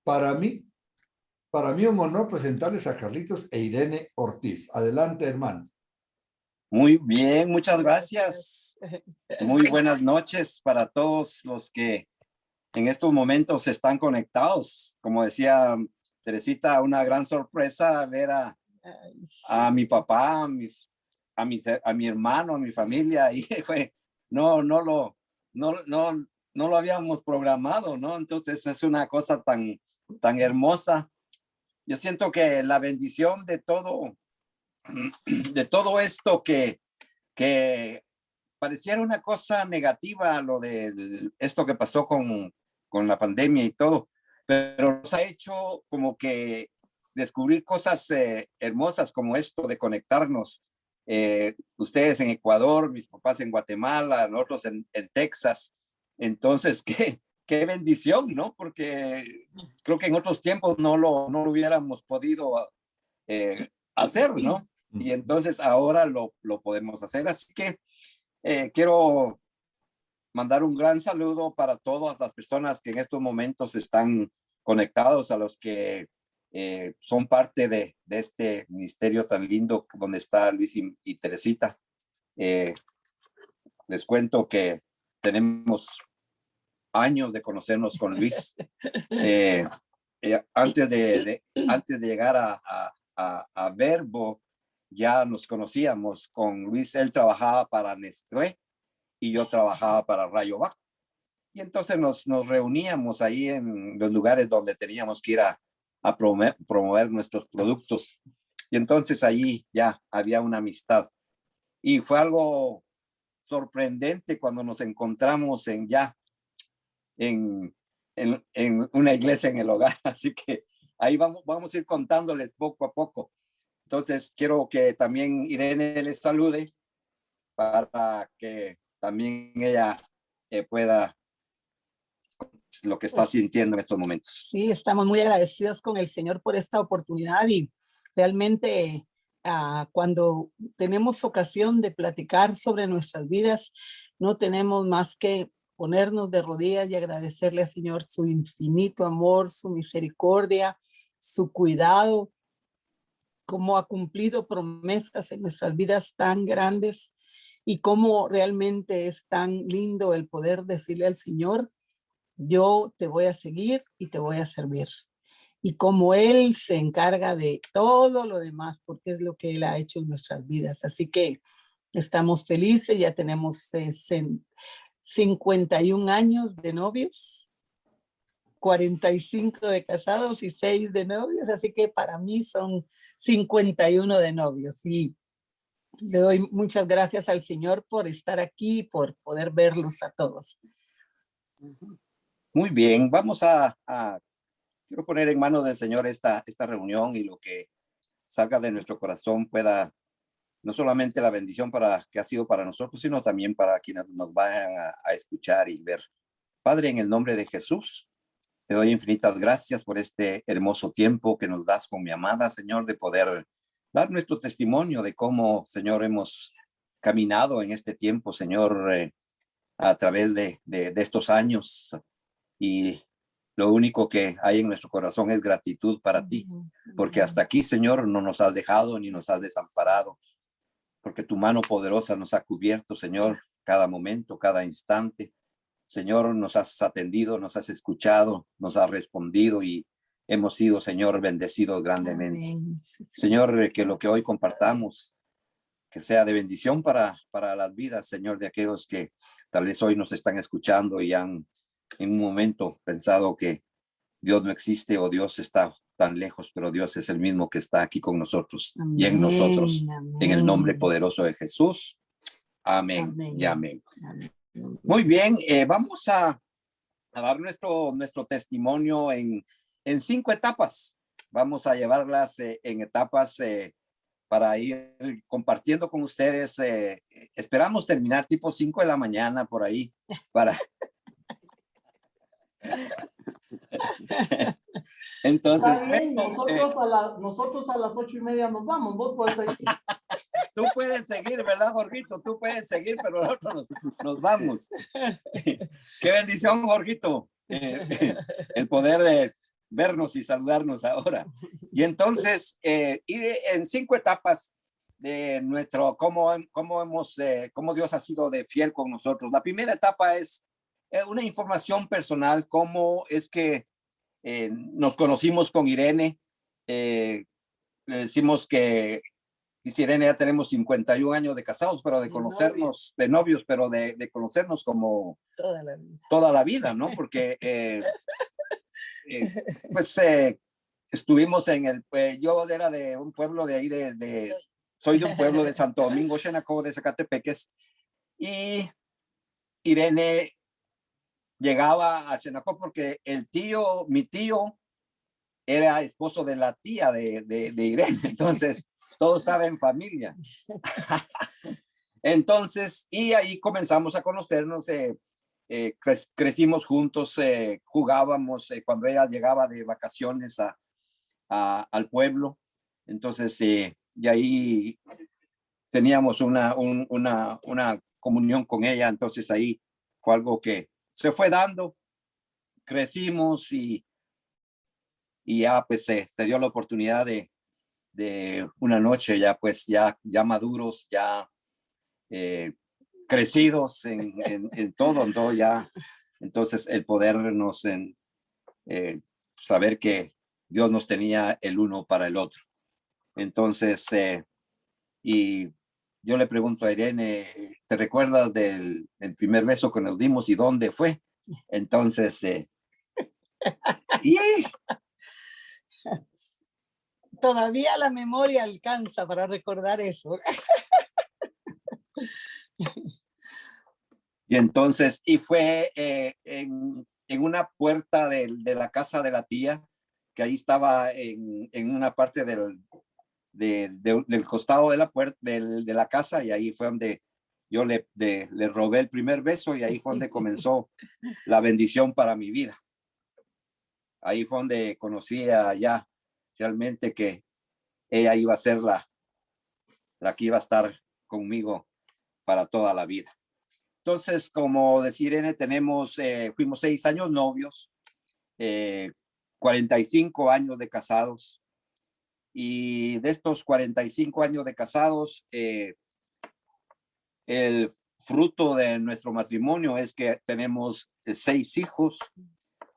Para mí, para mí un honor presentarles a Carlitos e Irene Ortiz. Adelante, hermano. Muy bien, muchas gracias. Muy buenas noches para todos los que en estos momentos están conectados. Como decía Teresita, una gran sorpresa ver a mi papá, a mi hermano, a mi familia. Y fue, no lo habíamos programado, ¿no? Entonces es una cosa tan hermosa. Yo siento que la bendición de todo esto que pareciera una cosa negativa, lo de esto que pasó con la pandemia y todo, pero nos ha hecho como que descubrir cosas hermosas como esto de conectarnos. Ustedes en Ecuador, mis papás en Guatemala, nosotros en Texas. Entonces, qué bendición, ¿no? Porque creo que en otros tiempos no lo hubiéramos podido hacer, ¿no? Y entonces ahora lo podemos hacer. Así que quiero mandar un gran saludo para todas las personas que en estos momentos están conectados, a los que son parte de este ministerio tan lindo donde está Luis y Teresita. Les cuento que tenemos años de conocernos con Luis. Antes de llegar a Verbo, ya nos conocíamos con Luis. Él trabajaba para Nestlé y yo trabajaba para Rayovac. Y entonces nos reuníamos ahí en los lugares donde teníamos que ir a promover nuestros productos. Y entonces allí ya había una amistad. Y fue algo sorprendente cuando nos encontramos en una iglesia en el hogar. Así que ahí vamos a ir contándoles poco a poco. Entonces quiero que también Irene les salude para que también ella pueda lo que está sintiendo en estos momentos. Sí, estamos muy agradecidos con el Señor por esta oportunidad y realmente cuando tenemos ocasión de platicar sobre nuestras vidas, no tenemos más que ponernos de rodillas y agradecerle al Señor su infinito amor, su misericordia, su cuidado, cómo ha cumplido promesas en nuestras vidas tan grandes y cómo realmente es tan lindo el poder decirle al Señor: yo te voy a seguir y te voy a servir. Y como Él se encarga de todo lo demás, porque es lo que Él ha hecho en nuestras vidas. Así que estamos felices, ya tenemos 51 años de novios, 45 de casados y 6 de novios, así que para mí son 51 de novios. Y le doy muchas gracias al Señor por estar aquí, por poder verlos a todos. Muy bien, vamos quiero poner en manos del Señor esta reunión, y lo que salga de nuestro corazón pueda, no solamente la bendición que ha sido para nosotros, sino también para quienes nos vayan a escuchar y ver. Padre, en el nombre de Jesús, te doy infinitas gracias por este hermoso tiempo que nos das con mi amada, Señor, de poder dar nuestro testimonio de cómo, Señor, hemos caminado en este tiempo, Señor, a través de estos años. Y lo único que hay en nuestro corazón es gratitud para ti, porque hasta aquí, Señor, no nos has dejado ni nos has desamparado, porque tu mano poderosa nos ha cubierto, Señor, cada momento, cada instante. Señor, nos has atendido, nos has escuchado, nos has respondido y hemos sido, Señor, bendecidos grandemente. Amén. Señor, que lo que hoy compartamos, que sea de bendición para las vidas, Señor, de aquellos que tal vez hoy nos están escuchando y han en un momento pensado que Dios no existe o Dios está tan lejos, pero Dios es el mismo que está aquí con nosotros. Amén, y en nosotros. Amén. En el nombre poderoso de Jesús. Amén, amén. Y amén. Amén. Muy bien, vamos a dar nuestro testimonio en 5 etapas. Vamos a llevarlas en etapas para ir compartiendo con ustedes. Esperamos terminar tipo 5 de la mañana por ahí para... Entonces, está bien, nosotros a las 8:30 nos vamos, vos puedes seguir. Tú puedes seguir, ¿verdad, Jorgito? Tú puedes seguir, pero nosotros nos vamos. Qué bendición, Jorgito, el poder vernos y saludarnos ahora. Y entonces, ir en 5 etapas de nuestro, cómo Dios ha sido de fiel con nosotros. La primera etapa es una información personal, cómo es que nos conocimos con Irene. Le decimos que Irene ya tenemos 51 años de casados, pero de conocernos, de novios, pero de conocernos como toda la vida, ¿no? Porque pues estuvimos en yo era de un pueblo de ahí, soy de un pueblo de Santo Domingo, Xenacó, de Zacatepeques, y Irene llegaba a Xenacó porque mi tío era esposo de la tía de Irene, entonces todo estaba en familia. Entonces, y ahí comenzamos a conocernos, crecimos juntos, jugábamos cuando ella llegaba de vacaciones al pueblo, entonces, y ahí teníamos una comunión con ella, entonces ahí fue algo que se fue dando, crecimos y ya pues se dio la oportunidad de una noche ya pues ya maduros, ya crecidos en todo ya, entonces el podernos saber que Dios nos tenía el uno para el otro. Entonces, y yo le pregunto a Irene, ¿te recuerdas del primer beso que nos dimos y dónde fue? Entonces, Todavía la memoria alcanza para recordar eso. Y entonces, y fue en una puerta de la casa de la tía, que ahí estaba en una parte del costado de la puerta de la casa, y ahí fue donde yo le robé el primer beso, y ahí fue donde comenzó la bendición para mi vida. Ahí fue donde conocí ya realmente que ella iba a ser la que iba a estar conmigo para toda la vida. Entonces, como decía Irene, fuimos 6 años novios, 45 años de casados. Y de estos 45 años de casados, el fruto de nuestro matrimonio es que tenemos 6 hijos,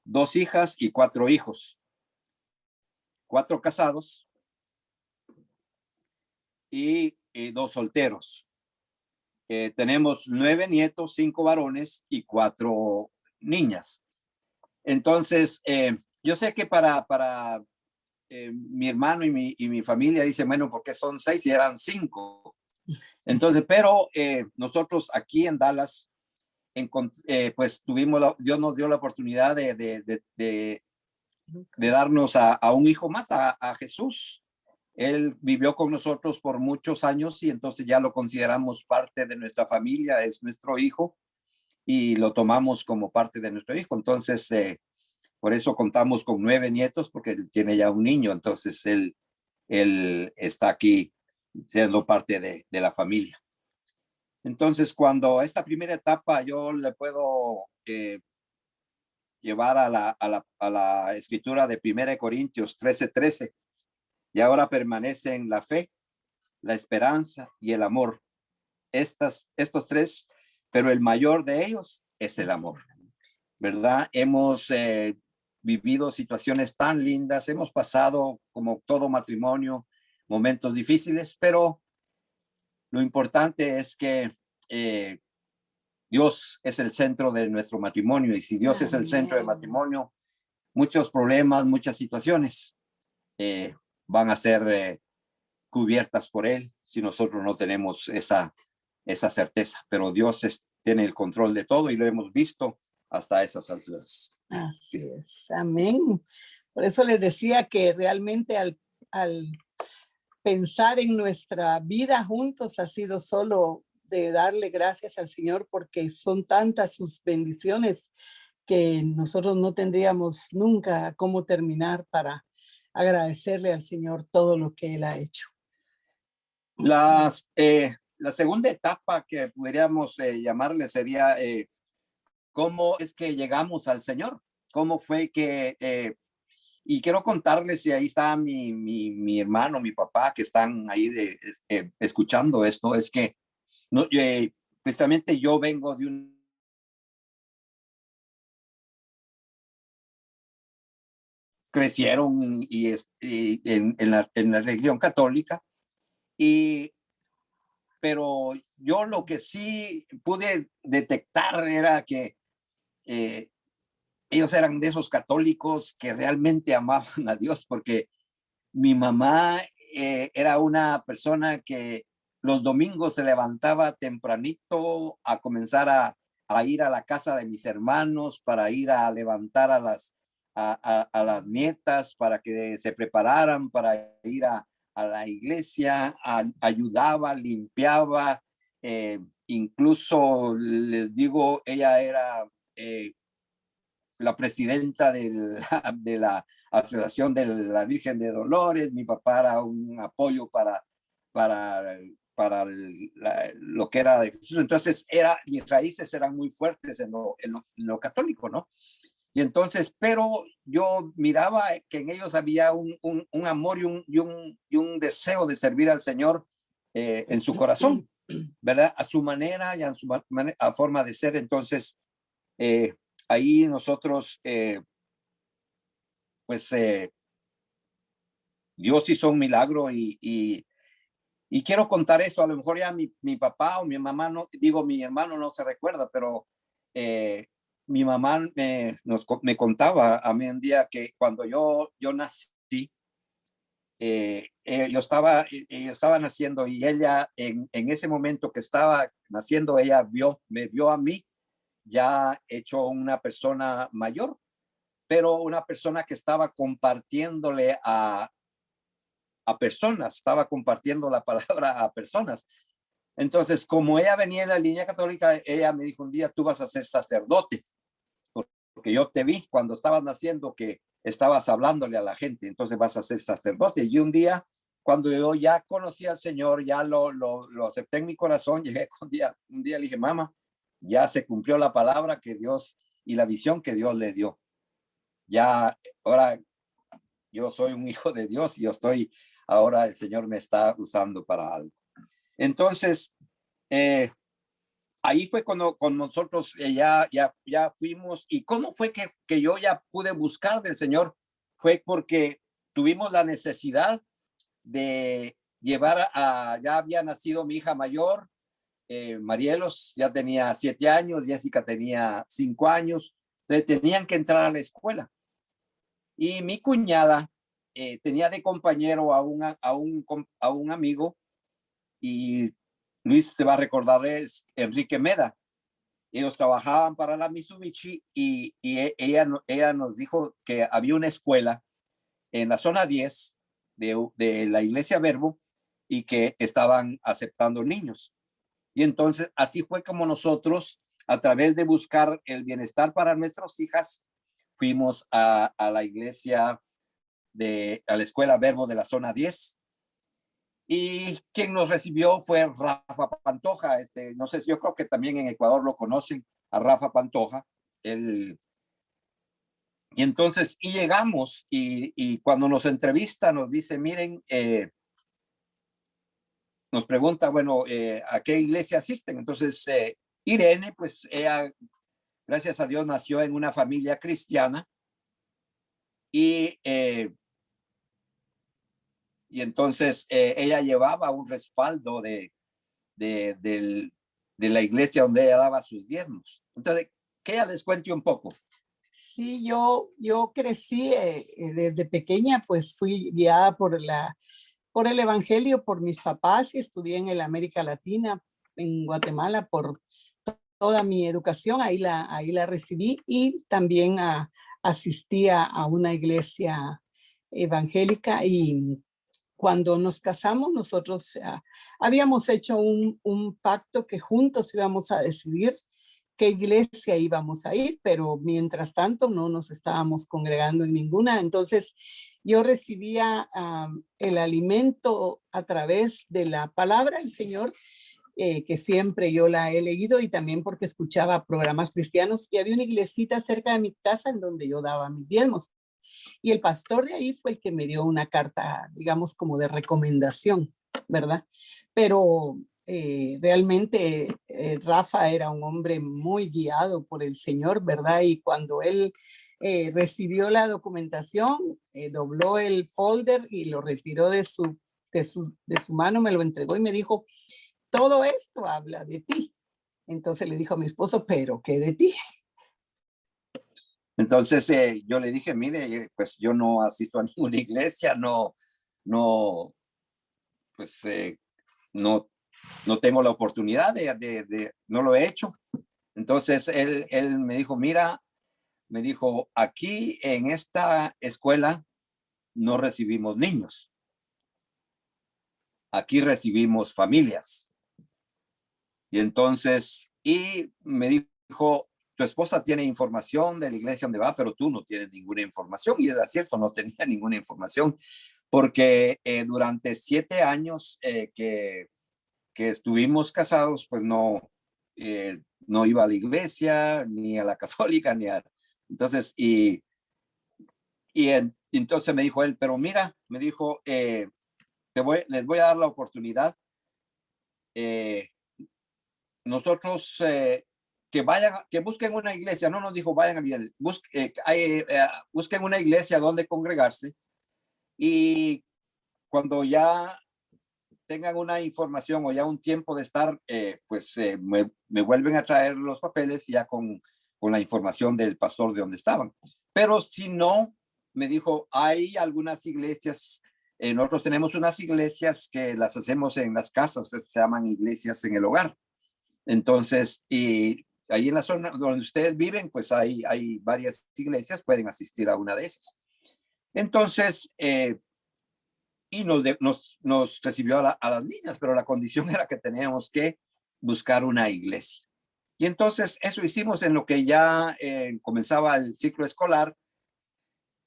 2 hijas y 4 hijos. 4 casados y 2 solteros. Tenemos 9 nietos, 5 varones y 4 niñas. Entonces, yo sé que para mi hermano y mi familia dicen, bueno, ¿por qué son 6 y eran 5? Entonces, pero nosotros aquí en Dallas, pues Dios nos dio la oportunidad de darnos a un hijo más, a Jesús. Él vivió con nosotros por muchos años y entonces ya lo consideramos parte de nuestra familia, es nuestro hijo y lo tomamos como parte de nuestro hijo. Entonces, por eso contamos con 9 nietos, porque él tiene ya un niño, entonces él está aquí siendo parte de la familia. Entonces, cuando esta primera etapa yo le puedo llevar a la escritura de 1 Corintios 13:13, y ahora permanecen la fe, la esperanza y el amor. Estos 3, pero el mayor de ellos es el amor, ¿verdad? Hemos vivido situaciones tan lindas, hemos pasado, como todo matrimonio, momentos difíciles, pero lo importante es que Dios es el centro de nuestro matrimonio, y si Dios es el centro del matrimonio, muchos problemas, muchas situaciones van a ser cubiertas por Él si nosotros no tenemos esa certeza, pero Dios tiene el control de todo y lo hemos visto hasta esas alturas. Así es, amén. Por eso les decía que realmente al pensar en nuestra vida juntos ha sido solo de darle gracias al Señor, porque son tantas sus bendiciones que nosotros no tendríamos nunca cómo terminar para agradecerle al Señor todo lo que Él ha hecho. La segunda etapa que podríamos llamarle sería cómo es que llegamos al Señor, cómo fue que Y quiero contarles, y ahí está mi hermano, mi papá, que están ahí escuchando esto, es que no, precisamente yo vengo de un... Crecieron en la religión católica, pero yo lo que sí pude detectar era que ellos eran de esos católicos que realmente amaban a Dios, porque mi mamá era una persona que los domingos se levantaba tempranito a comenzar a ir a la casa de mis hermanos para ir a levantar a las nietas para que se prepararan para ir a la iglesia, ayudaba, limpiaba, incluso les digo, ella era la presidenta de la Asociación de la Virgen de Dolores. Mi papá era un apoyo para lo que era de Jesús. Entonces, mis raíces eran muy fuertes en lo católico, ¿no? Y entonces, pero yo miraba que en ellos había un amor y un deseo de servir al Señor en su corazón, ¿verdad? A su manera y a forma de ser. Entonces, ahí nosotros, pues, Dios hizo un milagro y quiero contar esto. A lo mejor ya mi papá o mi mamá, no digo, mi hermano no se recuerda, pero mi mamá me contaba a mí un día que cuando yo nací, yo estaba naciendo y ella en ese momento que estaba naciendo, ella me vio a mí ya hecho una persona mayor, pero una persona que estaba compartiéndole a personas, estaba compartiendo la palabra a personas. Entonces, como ella venía en la línea católica, ella me dijo un día, tú vas a ser sacerdote, porque yo te vi cuando estabas naciendo que estabas hablándole a la gente, entonces vas a ser sacerdote. Y un día, cuando yo ya conocí al Señor, ya lo acepté en mi corazón, llegué un día le dije, mamá, ya se cumplió la palabra que Dios y la visión que Dios le dio. Ya, ahora yo soy un hijo de Dios y ahora el Señor me está usando para algo. Entonces, ahí fue cuando con nosotros ya fuimos. ¿Y cómo fue que yo ya pude buscar del Señor? Fue porque tuvimos la necesidad de llevar ya había nacido mi hija mayor, Marielos ya tenía 7 años, Jessica tenía 5 años, entonces tenían que entrar a la escuela. Y mi cuñada tenía de compañero a un amigo, y Luis te va a recordar, es Enrique Meda. Ellos trabajaban para la Mitsubishi y ella nos dijo que había una escuela en la zona 10 de la Iglesia Verbo y que estaban aceptando niños. Y entonces así fue como nosotros, a través de buscar el bienestar para nuestras hijas, fuimos a la iglesia, a la escuela Verbo de la zona 10. Y quien nos recibió fue Rafa Pantoja. No sé si yo creo que también en Ecuador lo conocen, a Rafa Pantoja. Y entonces, llegamos y cuando nos entrevista nos dice, miren, nos pregunta, bueno, ¿a qué iglesia asisten? Entonces, Irene, pues ella, gracias a Dios, nació en una familia cristiana y entonces ella llevaba un respaldo de la iglesia donde ella daba sus diezmos. Entonces, que ella les cuente un poco. Sí, yo crecí desde pequeña, pues fui guiada por el Evangelio, por mis papás, y estudié en el América Latina, en Guatemala, por toda mi educación, ahí la recibí, y también asistía a una iglesia evangélica. Y cuando nos casamos, nosotros habíamos hecho un pacto que juntos íbamos a decidir qué iglesia íbamos a ir, pero mientras tanto no nos estábamos congregando en ninguna. Entonces yo recibía el alimento a través de la palabra del Señor, que siempre yo la he leído, y también porque escuchaba programas cristianos, y había una iglesita cerca de mi casa en donde yo daba mis diezmos. Y el pastor de ahí fue el que me dio una carta, digamos, como de recomendación, ¿verdad? Pero realmente Rafa era un hombre muy guiado por el Señor, ¿verdad? Y cuando él recibió la documentación, dobló el folder y lo retiró de su mano, me lo entregó y me dijo, todo esto habla de ti. Entonces le dijo a mi esposo, pero ¿qué de ti? Entonces yo le dije, mire, pues yo no asisto a ninguna iglesia, no, pues no tengo la oportunidad no lo he hecho. Entonces él me dijo, mira, me dijo, aquí en esta escuela no recibimos niños, aquí recibimos familias. Y entonces, y me dijo, tu esposa tiene información de la iglesia donde va, pero tú no tienes ninguna información. Y era cierto, no tenía ninguna información, porque durante 7 años que estuvimos casados, pues no iba a la iglesia, ni a la católica, ni a... Entonces, entonces me dijo él, pero mira, me dijo, les voy a dar la oportunidad. Nosotros que busquen una iglesia, no nos dijo vayan a la iglesia, busquen una iglesia donde congregarse y cuando ya tengan una información o ya un tiempo de estar, me vuelven a traer los papeles ya con la información del pastor de donde estaban. Pero si no, me dijo, hay algunas iglesias, nosotros tenemos unas iglesias que las hacemos en las casas, se llaman iglesias en el hogar. Entonces, y ahí en la zona donde ustedes viven, pues hay varias iglesias, pueden asistir a una de esas. Entonces, y nos recibió a las niñas, pero la condición era que teníamos que buscar una iglesia. Y entonces eso hicimos en lo que ya comenzaba el ciclo escolar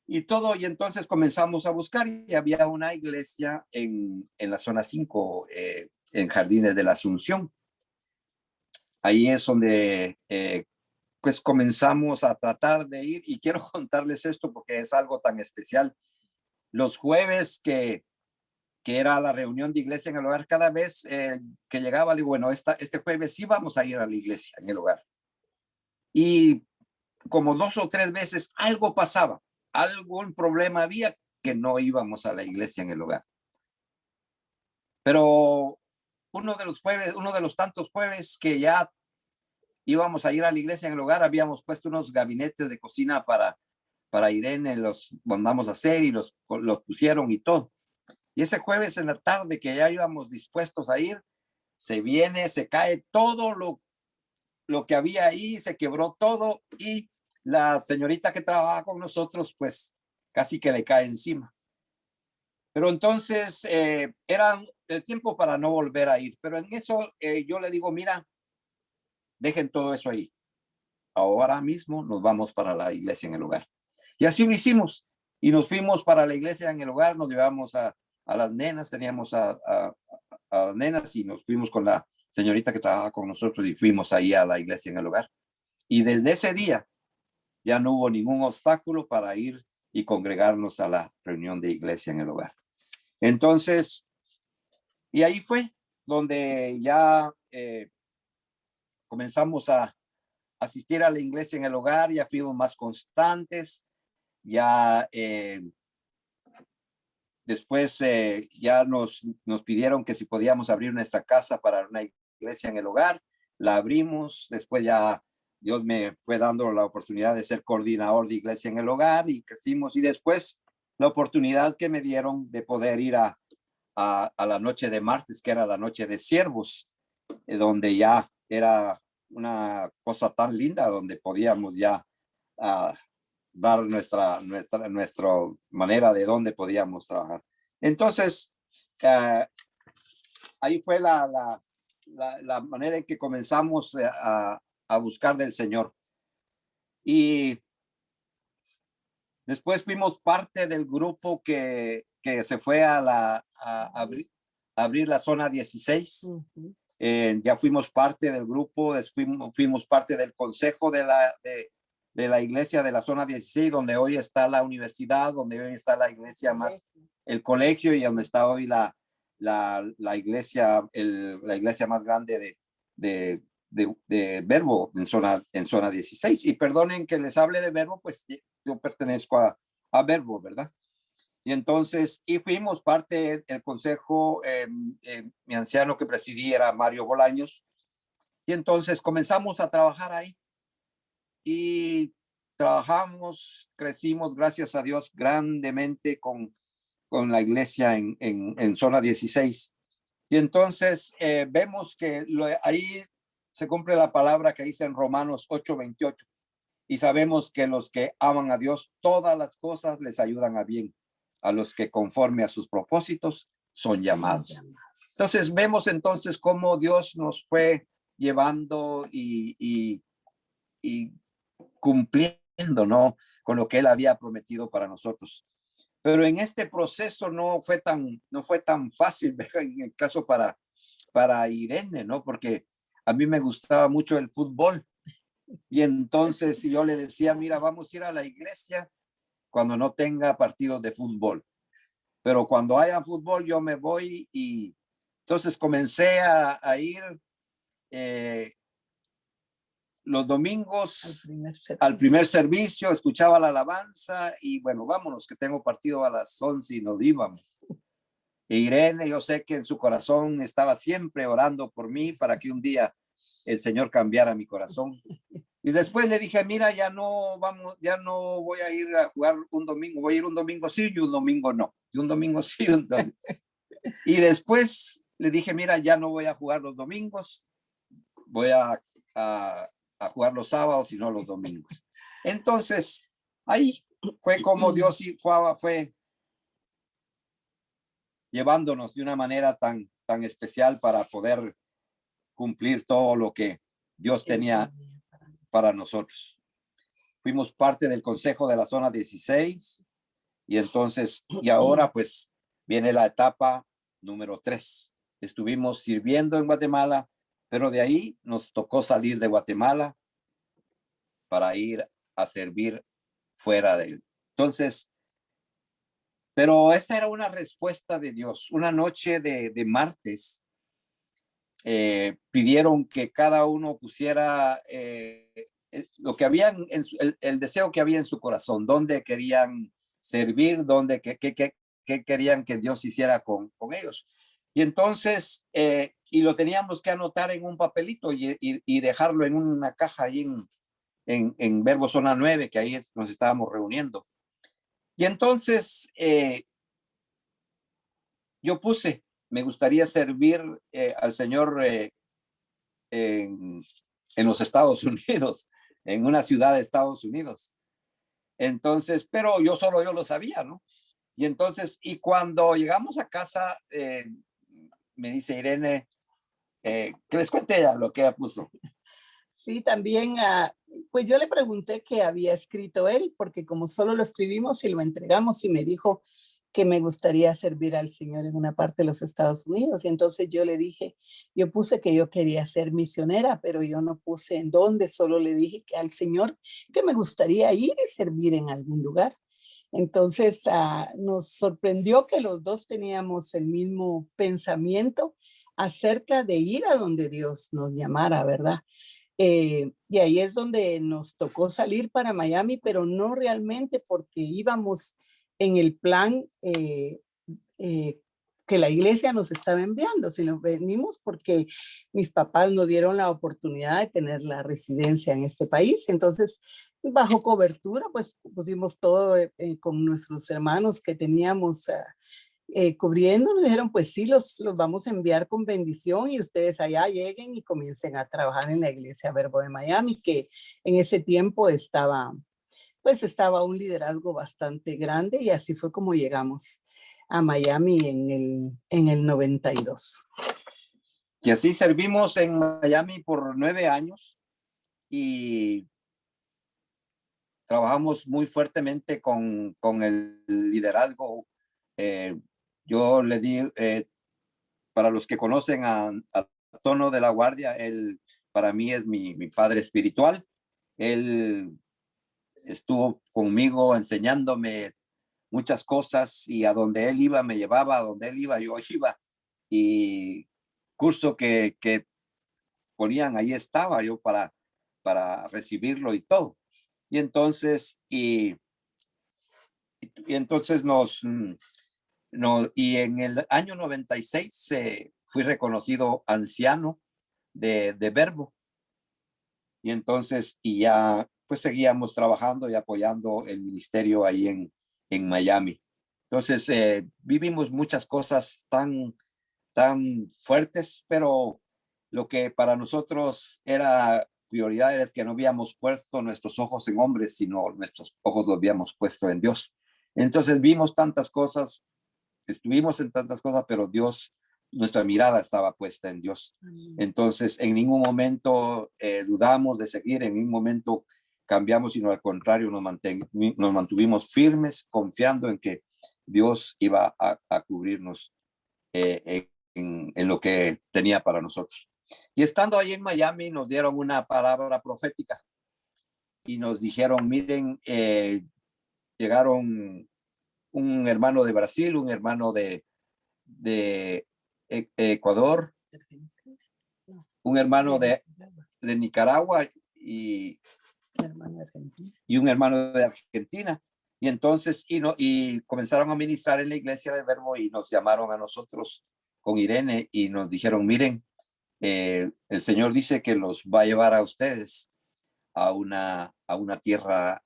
y todo, y entonces comenzamos a buscar y había una iglesia en la zona 5, en Jardines de la Asunción. Ahí es donde pues comenzamos a tratar de ir y quiero contarles esto porque es algo tan especial. Los jueves que era la reunión de iglesia en el hogar, cada vez que llegaba, digo, bueno, este jueves sí vamos a ir a la iglesia en el hogar. Y como 2 o 3 veces algo pasaba, algún problema había que no íbamos a la iglesia en el hogar. Pero uno de los tantos jueves que ya íbamos a ir a la iglesia en el hogar, habíamos puesto unos gabinetes de cocina para Irene, los mandamos a hacer y los pusieron y todo. Y ese jueves en la tarde que ya íbamos dispuestos a ir, se cae todo lo que había ahí, se quebró todo y la señorita que trabaja con nosotros, pues casi que le cae encima. Pero entonces era el tiempo para no volver a ir. Pero en eso yo le digo, mira, dejen todo eso ahí. Ahora mismo nos vamos para la iglesia en el hogar. Y así lo hicimos. Y nos fuimos para la iglesia en el hogar, nos llevamos a las nenas, teníamos a las nenas y nos fuimos con la señorita que trabaja con nosotros y fuimos ahí a la iglesia en el hogar. Y desde ese día ya no hubo ningún obstáculo para ir y congregarnos a la reunión de iglesia en el hogar. Entonces, y ahí fue donde ya comenzamos a asistir a la iglesia en el hogar, ya fuimos más constantes, ya después ya nos pidieron que si podíamos abrir nuestra casa para una iglesia en el hogar, la abrimos, después ya Dios me fue dando la oportunidad de ser coordinador de iglesia en el hogar y crecimos y después la oportunidad que me dieron de poder ir a la noche de martes, que era la noche de siervos, donde ya era una cosa tan linda, donde podíamos ya dar nuestra manera de dónde podíamos trabajar. Entonces, ahí fue la manera en que comenzamos a buscar del Señor. Y después fuimos parte del grupo que se fue a abrir la zona 16. Ya fuimos parte del grupo, fuimos parte del consejo de la iglesia de la zona 16, donde hoy está la universidad, donde hoy está la iglesia más, el colegio, y donde está hoy la iglesia, la iglesia más grande de Verbo en zona 16. Y perdonen que les hable de Verbo, pues yo pertenezco a Verbo, ¿verdad? Y entonces, y fuimos parte del consejo, mi anciano que presidía era Mario Bolaños, y entonces comenzamos a trabajar ahí. Y trabajamos, crecimos, gracias a Dios, grandemente con la iglesia en zona 16. Y entonces vemos que ahí se cumple la palabra que dice en Romanos 8:28. Y sabemos que los que aman a Dios, todas las cosas les ayudan a bien, a los que conforme a sus propósitos son llamados. Entonces vemos entonces cómo Dios nos fue llevando y cumpliendo, ¿no?, con lo que él había prometido para nosotros. Pero en este proceso no fue tan fácil, en el caso para Irene, ¿no? Porque a mí me gustaba mucho el fútbol. Y entonces yo le decía, mira, vamos a ir a la iglesia cuando no tenga partidos de fútbol. Pero cuando haya fútbol yo me voy, y entonces comencé a ir los domingos al primer servicio, escuchaba la alabanza y bueno, vámonos que tengo partido a las 11 y nos íbamos. E Irene, yo sé que en su corazón estaba siempre orando por mí para que un día el Señor cambiara mi corazón. Y después le dije, mira, ya no voy a ir a jugar un domingo, voy a ir un domingo sí y un domingo no, y un domingo sí. Y después le dije, mira, ya no voy a jugar los domingos, voy a jugar los sábados y no los domingos. Entonces, ahí fue como Dios fue llevándonos de una manera tan especial para poder cumplir todo lo que Dios tenía para nosotros. Fuimos parte del consejo de la zona 16 y entonces, y ahora pues viene la etapa número 3. Estuvimos sirviendo en Guatemala, pero de ahí nos tocó salir de Guatemala para ir a servir fuera de él. Entonces, pero esta era una respuesta de Dios. Una noche de martes, pidieron que cada uno pusiera lo que habían, el deseo que había en su corazón, dónde querían servir, qué querían que Dios hiciera con ellos. Y entonces, y lo teníamos que anotar en un papelito y dejarlo en una caja ahí en Verbo Zona 9, que ahí nos estábamos reuniendo. Y entonces yo puse, me gustaría servir al Señor en los Estados Unidos, en una ciudad de Estados Unidos. Entonces, pero yo lo sabía, ¿no? Y entonces, y cuando llegamos a casa, me dice Irene, que les cuente ella lo que ella puso. Sí, también, pues yo le pregunté qué había escrito él, porque como solo lo escribimos y lo entregamos, y me dijo que me gustaría servir al Señor en una parte de los Estados Unidos. Y entonces yo le dije, yo puse que yo quería ser misionera, pero yo no puse en dónde, solo le dije que al Señor que me gustaría ir y servir en algún lugar. Entonces nos sorprendió que los dos teníamos el mismo pensamiento acerca de ir a donde Dios nos llamara, ¿verdad? Y ahí es donde nos tocó salir para Miami, pero no realmente porque íbamos en el plan que la iglesia nos estaba enviando, sino venimos porque mis papás nos dieron la oportunidad de tener la residencia en este país. Entonces, bajo cobertura, pues pusimos todo con nuestros hermanos que teníamos cubriendo. Nos dijeron, pues sí, los vamos a enviar con bendición y ustedes allá lleguen y comiencen a trabajar en la iglesia Verbo de Miami, que en ese tiempo estaba un liderazgo bastante grande, y así fue como llegamos a Miami en el 92. Y así servimos en Miami por 9 años y trabajamos muy fuertemente con el liderazgo. Yo le di, para los que conocen a Tono de la Guardia, él para mí es mi padre espiritual. Él estuvo conmigo enseñándome muchas cosas y a donde él iba me llevaba, a donde él iba yo iba. Y curso que ponían, ahí estaba yo para recibirlo y todo. Y entonces, y entonces y en el año 96 fui reconocido anciano de Verbo. Y entonces, y ya pues seguíamos trabajando y apoyando el ministerio ahí en Miami. Entonces, vivimos muchas cosas tan fuertes, pero lo que para nosotros era prioridad es que no habíamos puesto nuestros ojos en hombres, sino nuestros ojos los habíamos puesto en Dios. Entonces vimos tantas cosas, estuvimos en tantas cosas, pero Dios, nuestra mirada estaba puesta en Dios. Entonces, en ningún momento dudamos de seguir, en ningún momento cambiamos, sino al contrario, nos mantuvimos firmes, confiando en que Dios iba a cubrirnos en lo que tenía para nosotros. Y estando ahí en Miami, nos dieron una palabra profética y nos dijeron, miren, llegaron un hermano de Brasil, un hermano de Ecuador, un hermano de Nicaragua y un hermano de Argentina. Y entonces, y comenzaron a ministrar en la iglesia de Verbo y nos llamaron a nosotros con Irene y nos dijeron, miren, el Señor dice que los va a llevar a ustedes a una tierra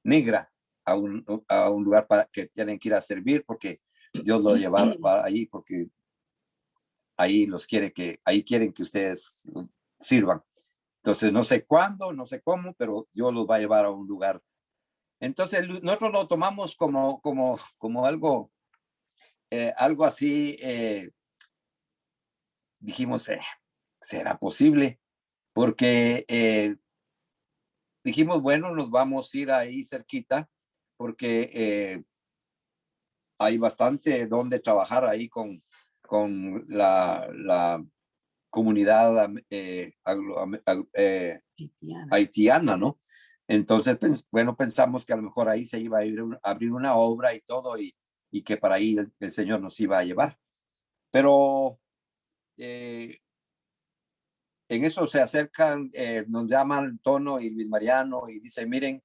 negra, a un lugar para que tienen que ir a servir, porque Dios los lleva allí, porque ahí quieren que ustedes sirvan. Entonces, no sé cuándo, no sé cómo, pero Dios los va a llevar a un lugar. Entonces, nosotros lo tomamos como algo así. Dijimos, ¿será posible? Porque dijimos, bueno, nos vamos a ir ahí cerquita, porque hay bastante donde trabajar ahí con la comunidad haitiana, ¿no? Entonces, bueno, pensamos que a lo mejor ahí se iba a abrir una obra y todo, y que para ahí el Señor nos iba a llevar. Pero en eso se acercan, nos llaman Tono y Luis Mariano y dicen, miren,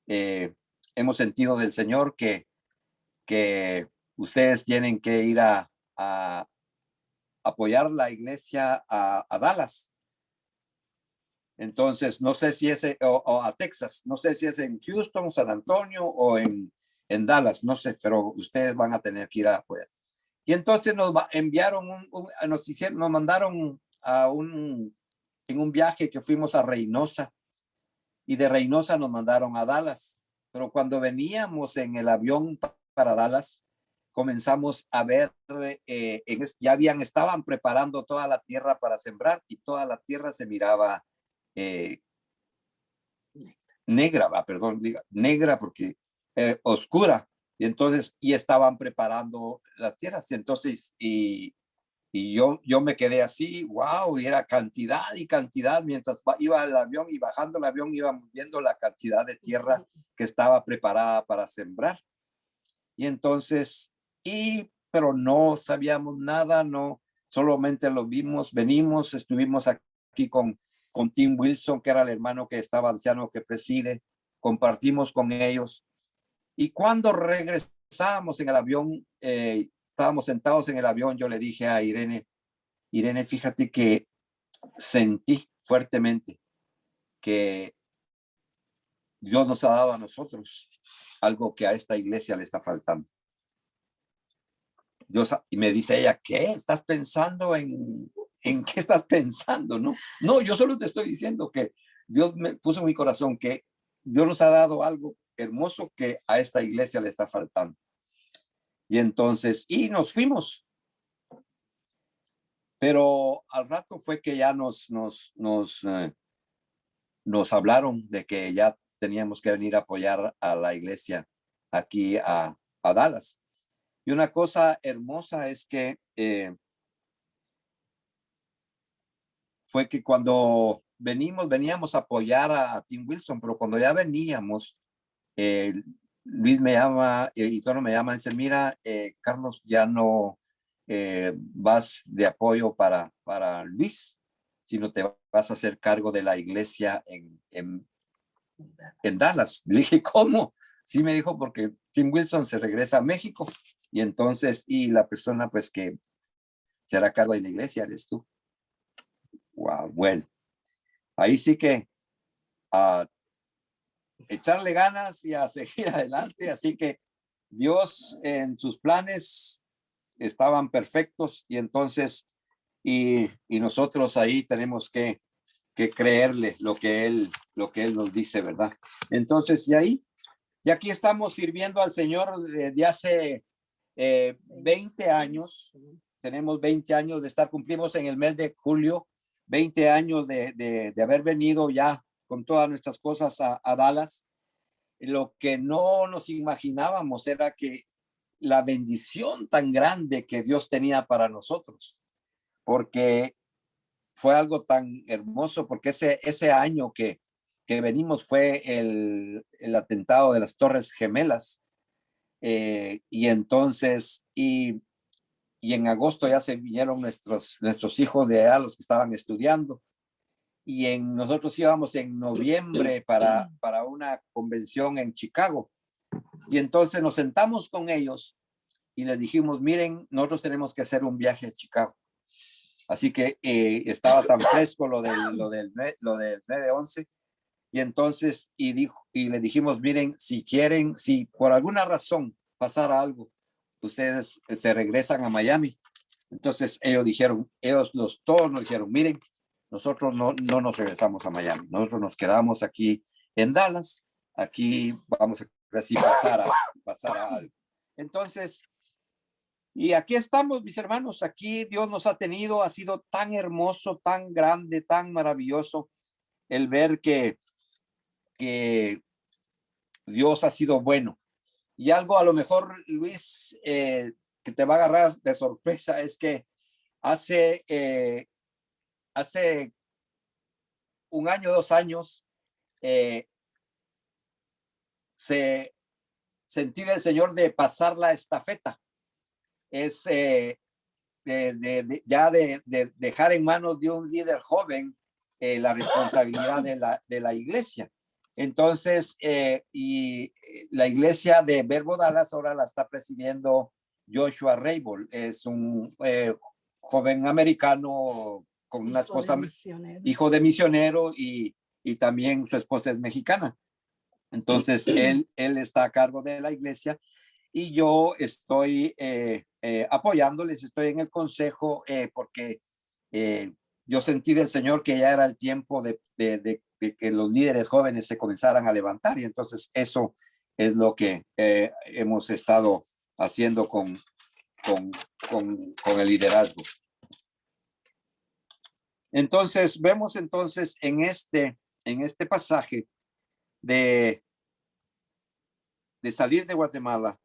hemos sentido del Señor que ustedes tienen que ir a apoyar la iglesia a Dallas. Entonces, no sé si es o a Texas, no sé si es en Houston, San Antonio o en Dallas, no sé, pero ustedes van a tener que ir a apoyar. Y entonces nos enviaron, nos mandaron en un viaje que fuimos a Reynosa, y de Reynosa nos mandaron a Dallas. Pero cuando veníamos en el avión para Dallas, comenzamos a ver, estaban preparando toda la tierra para sembrar, y toda la tierra se miraba negra, negra porque oscura. Y entonces, y estaban preparando las tierras. Entonces, y yo me quedé así, wow, y era cantidad y cantidad. Mientras iba el avión y bajando el avión, íbamos viendo la cantidad de tierra que estaba preparada para sembrar. Y entonces, pero no sabíamos nada, no, solamente lo vimos, venimos, estuvimos aquí con Tim Wilson, que era el hermano que estaba anciano, que preside, compartimos con ellos. Y cuando regresamos en el avión, estábamos sentados en el avión, yo le dije a Irene, fíjate que sentí fuertemente que Dios nos ha dado a nosotros algo que a esta iglesia le está faltando. Y me dice ella, ¿qué? ¿Estás pensando en qué estás pensando? No, yo solo te estoy diciendo que Dios me puso en mi corazón que Dios nos ha dado algo hermoso que a esta iglesia le está faltando. Y entonces, y nos fuimos. Pero al rato fue que ya nos hablaron de que ya teníamos que venir a apoyar a la iglesia aquí a Dallas. Y una cosa hermosa es que fue que cuando veníamos a apoyar a Tim Wilson, pero cuando ya veníamos, Luis me llama y Tono me llama y dice, mira, Carlos, ya no vas de apoyo para Luis, sino te vas a hacer cargo de la iglesia en Dallas. Le dije, ¿cómo? Sí, me dijo, porque Tim Wilson se regresa a México y entonces, y la persona pues que se hará cargo de la iglesia eres tú. Wow, bueno. Ahí sí que a echarle ganas y a seguir adelante. Así que Dios en sus planes estaban perfectos y entonces, y nosotros ahí tenemos que creerle lo que él nos dice, ¿verdad? Entonces, y aquí estamos sirviendo al Señor de hace 20 años. Tenemos 20 años de estar, cumplimos en el mes de julio, 20 años de haber venido ya con todas nuestras cosas a Dallas. Lo que no nos imaginábamos era que la bendición tan grande que Dios tenía para nosotros, porque fue algo tan hermoso, porque ese año que venimos fue el atentado de las Torres Gemelas, y entonces, y en agosto ya se vinieron nuestros hijos de allá, los que estaban estudiando, y nosotros íbamos en noviembre para una convención en Chicago, y entonces nos sentamos con ellos y les dijimos, miren, nosotros tenemos que hacer un viaje a Chicago. Así que estaba tan fresco lo del 9/11, y entonces y le dijimos, miren, si por alguna razón pasara algo, ustedes se regresan a Miami. Entonces todos nos dijeron, miren, nosotros no nos regresamos a Miami, nosotros nos quedamos aquí en Dallas, aquí vamos a ver si pasara algo. Entonces, y aquí estamos, mis hermanos, aquí Dios nos ha tenido, ha sido tan hermoso, tan grande, tan maravilloso el ver que Dios ha sido bueno. Y algo a lo mejor, Luis, que te va a agarrar de sorpresa es que hace 1 año, 2 años, sentí del Señor de pasar la estafeta. Es ya de dejar en manos de un líder joven la responsabilidad de la iglesia. Entonces, y la iglesia de Verbo Dallas ahora la está presidiendo Joshua Reibol. Es un joven americano con una esposa, hijo de misionero, y también su esposa es mexicana. Entonces, él está a cargo de la iglesia y yo estoy apoyándoles, estoy en el consejo porque yo sentí del Señor que ya era el tiempo de que los líderes jóvenes se comenzaran a levantar, y entonces eso es lo que hemos estado haciendo con el liderazgo. Entonces, vemos entonces en este pasaje de salir de Guatemala,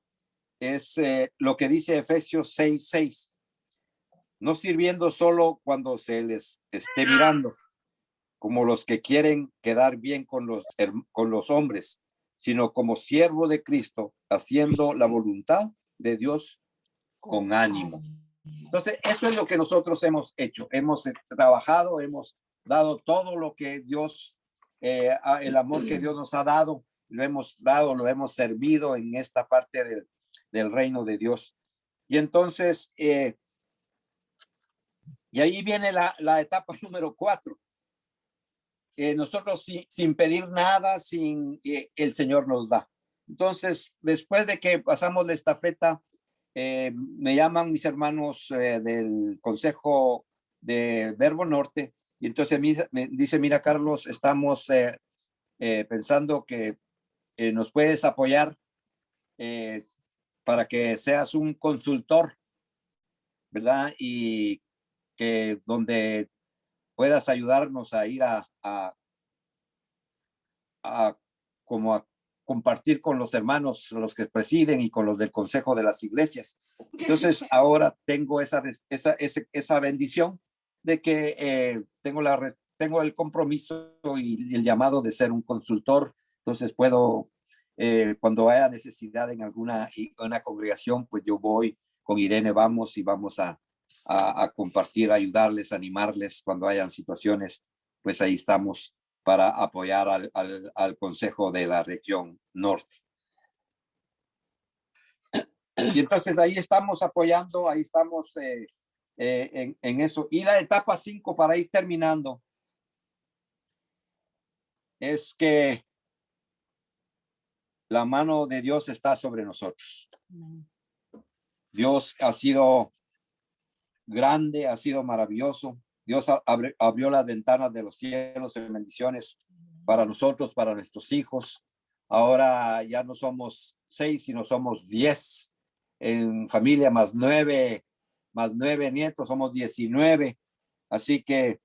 es lo que dice Efesios 6:6, no sirviendo solo cuando se les esté mirando, como los que quieren quedar bien con los hombres, sino como siervo de Cristo, haciendo la voluntad de Dios con ánimo. Entonces, eso es lo que nosotros hemos hecho. Hemos trabajado, hemos dado todo lo que Dios, el amor que Dios nos ha dado, lo hemos servido en esta parte del reino de Dios. Y entonces, y ahí viene la etapa número 4. Nosotros sin pedir nada, el Señor nos da. Entonces, después de que pasamos la estafeta, me llaman mis hermanos del Consejo de Verbo Norte, y entonces me dice, mira, Carlos, estamos pensando que nos puedes apoyar para que seas un consultor, ¿verdad? Y que donde puedas ayudarnos a ir a compartir con los hermanos, los que presiden, y con los del Consejo de las Iglesias. Entonces, ahora tengo esa bendición de que tengo tengo el compromiso y el llamado de ser un consultor, entonces puedo, cuando haya necesidad en una congregación, pues yo voy con Irene, vamos a compartir, ayudarles, animarles cuando hayan situaciones, pues ahí estamos para apoyar al Consejo de la Región Norte. Y entonces ahí estamos apoyando, ahí estamos en eso. Y la etapa 5 para ir terminando es que la mano de Dios está sobre nosotros. Dios ha sido grande, ha sido maravilloso. Dios abrió las ventanas de los cielos en bendiciones para nosotros, para nuestros hijos. Ahora ya no somos 6, sino somos 10 en familia, más 9 nietos, somos 19. Así que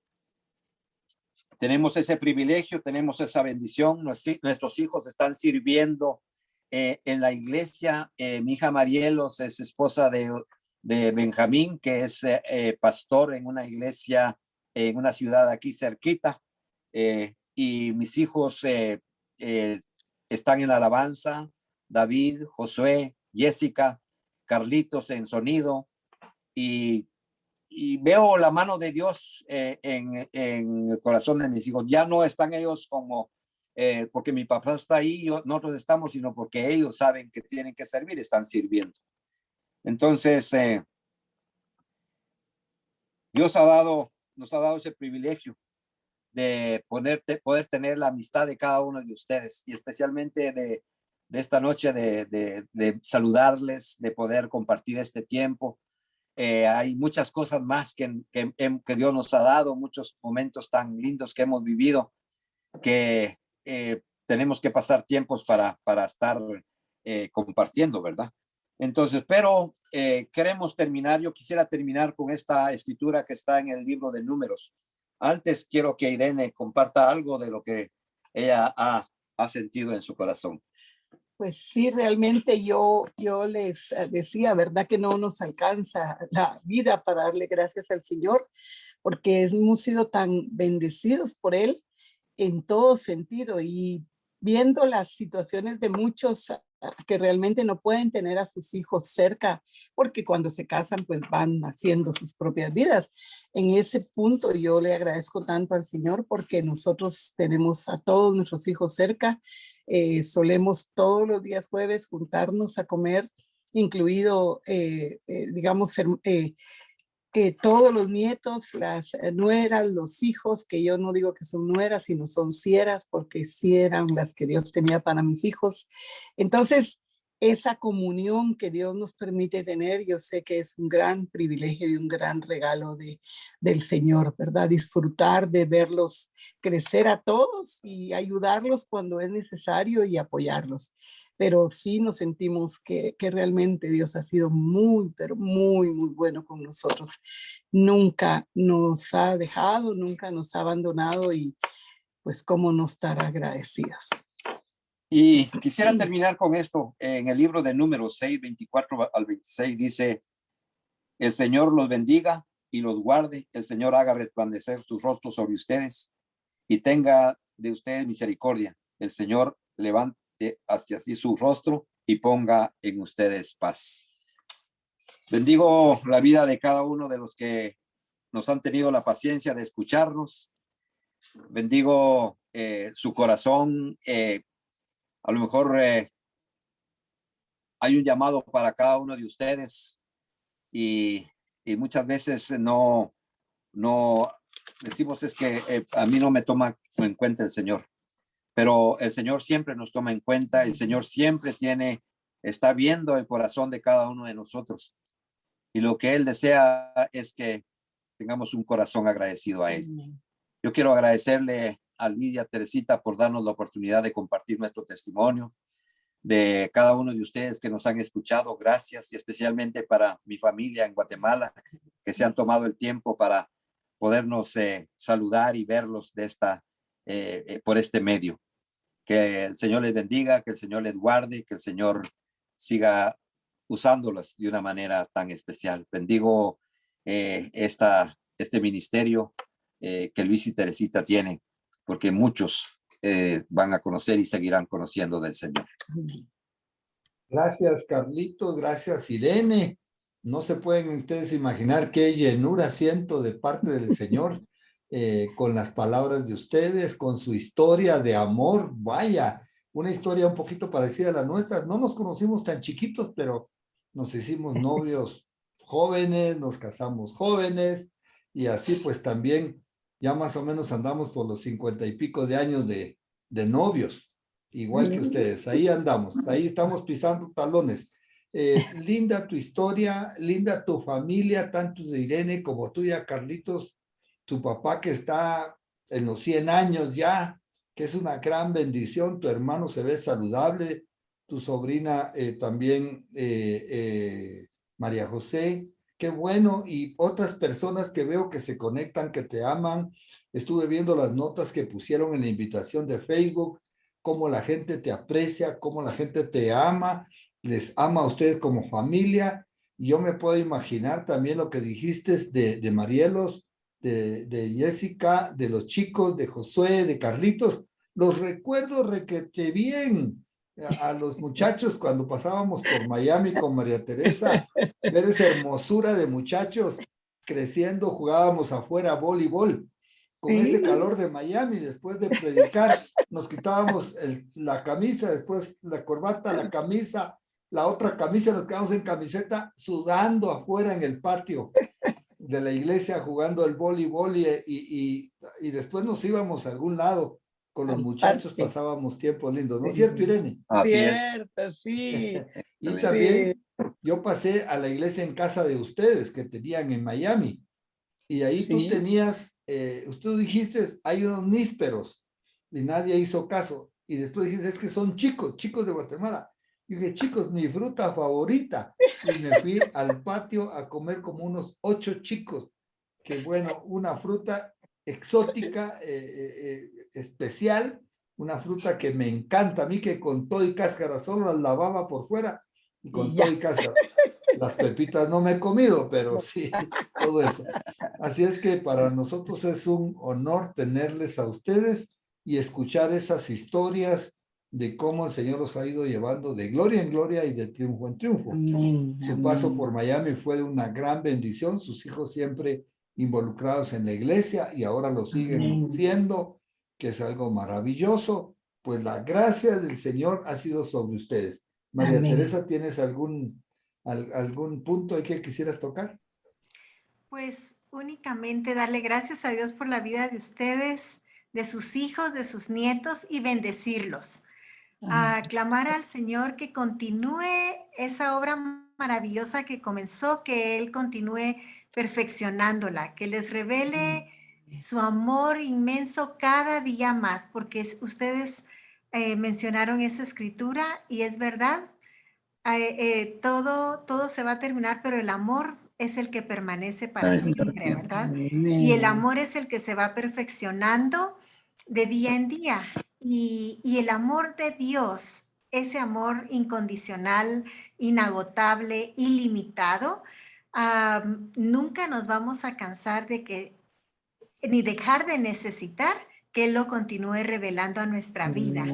tenemos ese privilegio, tenemos esa bendición. Nuestros hijos están sirviendo en la iglesia. Mi hija Marielos es esposa de Benjamín, que es pastor en una iglesia en una ciudad aquí cerquita. Y mis hijos están en la alabanza, David, Josué, Jessica, Carlitos en sonido, y veo la mano de Dios en el corazón de mis hijos. Ya no están ellos como porque mi papá está ahí, nosotros estamos, sino porque ellos saben que tienen que servir, están sirviendo. Entonces, Dios nos ha dado ese privilegio de poder tener la amistad de cada uno de ustedes, y especialmente de esta noche de saludarles, de poder compartir este tiempo. Hay muchas cosas más que Dios nos ha dado, muchos momentos tan lindos que hemos vivido, que tenemos que pasar tiempos para estar compartiendo, ¿verdad? Entonces, pero queremos terminar. Yo quisiera terminar con esta escritura que está en el libro de Números. Antes quiero que Irene comparta algo de lo que ella ha sentido en su corazón. Pues sí, realmente yo les decía, ¿verdad? Que no nos alcanza la vida para darle gracias al Señor, porque hemos sido tan bendecidos por Él en todo sentido, y viendo las situaciones de muchos que realmente no pueden tener a sus hijos cerca, porque cuando se casan pues van haciendo sus propias vidas. En ese punto yo le agradezco tanto al Señor, porque nosotros tenemos a todos nuestros hijos cerca. Solemos todos los días jueves juntarnos a comer, incluido, digamos, que todos los nietos, las nueras, los hijos, que yo no digo que son nueras, sino son sieras, porque sí eran las que Dios tenía para mis hijos. Entonces, esa comunión que Dios nos permite tener, yo sé que es un gran privilegio y un gran regalo del Señor, ¿verdad? Disfrutar de verlos crecer a todos y ayudarlos cuando es necesario y apoyarlos. Pero sí nos sentimos que realmente Dios ha sido muy, pero muy, muy bueno con nosotros. Nunca nos ha dejado, nunca nos ha abandonado, y pues cómo no estar agradecidos. Y quisiera terminar con esto. En el libro de Números 6, 24 al 26 dice: el Señor los bendiga y los guarde, el Señor haga resplandecer sus rostros sobre ustedes y tenga de ustedes misericordia. El Señor levante hacia sí su rostro y ponga en ustedes paz. Bendigo la vida de cada uno de los que nos han tenido la paciencia de escucharnos. Bendigo su corazón. A lo mejor hay un llamado para cada uno de ustedes, y muchas veces no decimos es que a mí no me toma en cuenta el Señor, pero el Señor siempre nos toma en cuenta. El Señor siempre está viendo el corazón de cada uno de nosotros, y lo que Él desea es que tengamos un corazón agradecido a Él. Yo quiero agradecerle a Lidia Teresita por darnos la oportunidad de compartir nuestro testimonio, de cada uno de ustedes que nos han escuchado. Gracias, y especialmente para mi familia en Guatemala, que se han tomado el tiempo para podernos saludar y verlos por este medio. Que el Señor les bendiga, que el Señor les guarde, que el Señor siga usándolos de una manera tan especial. Bendigo este ministerio que Luis y Teresita tienen, porque muchos van a conocer y seguirán conociendo del Señor. Gracias, Carlitos. Gracias, Irene. No se pueden ustedes imaginar qué llenura siento de parte del Señor con las palabras de ustedes, con su historia de amor. Vaya, una historia un poquito parecida a la nuestra. No nos conocimos tan chiquitos, pero nos hicimos novios jóvenes, nos casamos jóvenes y así pues también ya más o menos andamos por los 50 y pico de años de novios, igual que ustedes. Ahí andamos, ahí estamos pisando talones. Linda tu historia, linda tu familia, tanto de Irene como tuya, Carlitos, tu papá que está en los 100 años ya, que es una gran bendición, tu hermano se ve saludable, tu sobrina también, María José, qué bueno, y otras personas que veo que se conectan, que te aman. Estuve viendo las notas que pusieron en la invitación de Facebook, cómo la gente te aprecia, cómo la gente te ama, les ama a ustedes como familia. Y yo me puedo imaginar también lo que dijiste de Marielos, de Jessica, de los chicos, de Josué, de Carlitos. Los recuerdo requete bien a los muchachos cuando pasábamos por Miami con María Teresa, ver esa hermosura de muchachos creciendo, jugábamos afuera voleibol con ese calor de Miami, después de predicar, nos quitábamos la camisa, después la corbata, la camisa, la otra camisa, nos quedamos en camiseta, sudando afuera en el patio de la iglesia, jugando el voleibol y después nos íbamos a algún lado. Con los muchachos pasábamos tiempos lindos, ¿no es cierto, Irene? Así es. Cierto, sí. Y Sí. también yo pasé a la iglesia en casa de ustedes que tenían en Miami. Y ahí tú Sí. tenías, usted dijiste, hay unos nísperos y nadie hizo caso. Y después dijiste, es que son chicos de Guatemala. Y dije, chicos, mi fruta favorita. Y me fui al patio a comer como unos 8 chicos. Que bueno, una fruta exótica, especial, una fruta que me encanta a mí, que con todo y cáscara solo la lavaba por fuera y con todo y cáscara. Las pepitas no me he comido, pero sí, todo eso. Así es que para nosotros es un honor tenerles a ustedes y escuchar esas historias de cómo el Señor los ha ido llevando de gloria en gloria y de triunfo en triunfo. Amén, Su amén. paso por Miami fue de una gran bendición, sus hijos siempre involucrados en la iglesia y ahora lo siguen Amén. siendo, que es algo maravilloso. Pues la gracia del Señor ha sido sobre ustedes. María Amén. Teresa, ¿tienes algún punto ahí que quisieras tocar? Pues únicamente darle gracias a Dios por la vida de ustedes, de sus hijos, de sus nietos y bendecirlos. A clamar al Señor que continúe esa obra maravillosa que comenzó, que Él continúe perfeccionándola, que les revele su amor inmenso cada día más, porque ustedes mencionaron esa escritura y es verdad. Todo se va a terminar, pero el amor es el que permanece para Amén. siempre, ¿verdad? Amén. Y el amor es el que se va perfeccionando de día en día. Y el amor de Dios, ese amor incondicional, inagotable, ilimitado, nunca nos vamos a cansar de que, ni dejar de necesitar que Él lo continúe revelando a nuestra vida.